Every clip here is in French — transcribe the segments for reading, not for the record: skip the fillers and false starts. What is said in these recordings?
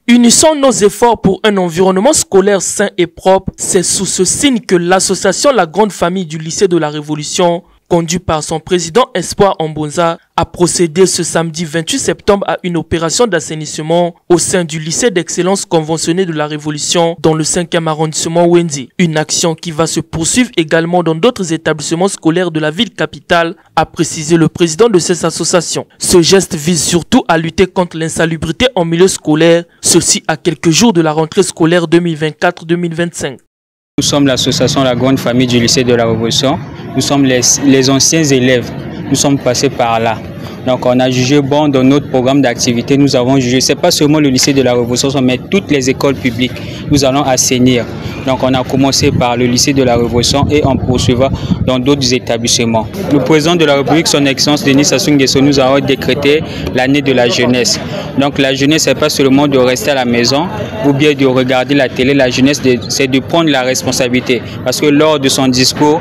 Unissons nos efforts pour un environnement scolaire sain et propre. C'est sous ce signe que l'association La Grande Famille du lycée de la Révolution, conduit par son président Espoir Ambonza, a procédé ce samedi 28 septembre à une opération d'assainissement au sein du lycée d'excellence conventionné de la Révolution dans le 5e arrondissement Wendy. Une action qui va se poursuivre également dans d'autres établissements scolaires de la ville capitale, a précisé le président de cette association. Ce geste vise surtout à lutter contre l'insalubrité en milieu scolaire, ceci à quelques jours de la rentrée scolaire 2024-2025. Nous sommes l'association La Grande Famille du lycée de la Révolution. Nous sommes les anciens élèves. Nous sommes passés par là. Donc on a jugé bon dans notre programme d'activité. Nous avons jugé, ce n'est pas seulement le lycée de la Révolution, mais toutes les écoles publiques. Nous allons assainir. Donc on a commencé par le lycée de la Révolution et on poursuivra dans d'autres établissements. Le président de la République, son Excellence Denis Sassou Nguesso, nous avons décrété l'année de la jeunesse. Donc la jeunesse, ce n'est pas seulement de rester à la maison ou bien de regarder la télé. La jeunesse, c'est de prendre la responsabilité. Parce que lors de son discours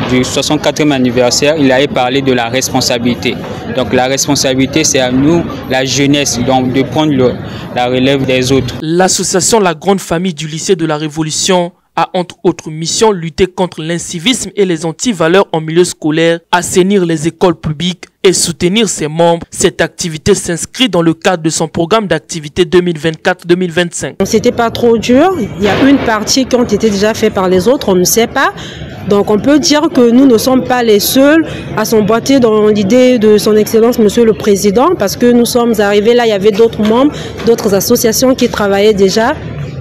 du 64e anniversaire, il avait parlé de la responsabilité. Donc la responsabilité, c'est à nous, la jeunesse, donc de prendre la relève des autres. L'association La Grande Famille du lycée de la Révolution a entre autres missions lutter contre l'incivisme et les antivaleurs en milieu scolaire, assainir les écoles publiques et soutenir ses membres. Cette activité s'inscrit dans le cadre de son programme d'activité 2024-2025. C'était pas trop dur. Il y a une partie qui ont été déjà faite par les autres, on ne sait pas. Donc on peut dire que nous ne sommes pas les seuls à s'emboîter dans l'idée de son Excellence Monsieur le Président, parce que nous sommes arrivés là, il y avait d'autres membres, d'autres associations qui travaillaient déjà.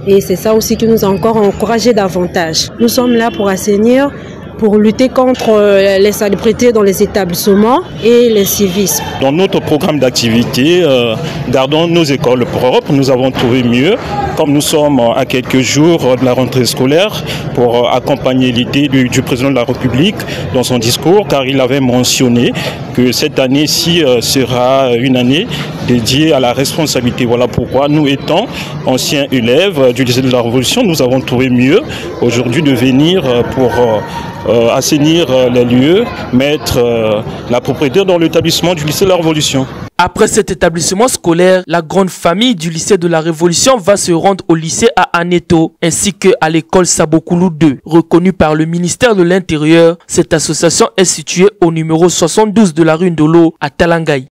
Et c'est ça aussi qui nous a encore encouragé davantage. Nous sommes là pour assainir, pour lutter contre l'insalubrité dans les établissements et l'incivisme. Dans notre programme d'activité, gardons nos écoles propres. Nous avons trouvé mieux, comme nous sommes à quelques jours de la rentrée scolaire, pour accompagner l'idée du président de la République dans son discours, car il avait mentionné que cette année-ci sera une année dédiée à la responsabilité. Voilà pourquoi nous, étant anciens élèves du lycée de la Révolution, nous avons trouvé mieux aujourd'hui de venir pour assainir les lieux, mettre la propriété dans l'établissement du lycée de la Révolution. Après cet établissement scolaire, la grande famille du lycée de la Révolution va se rendre au lycée à Aneto ainsi qu'à l'école Sabokoulou 2. Reconnue par le ministère de l'Intérieur, cette association est située au numéro 72 de la rue Ndolo à Talangaï.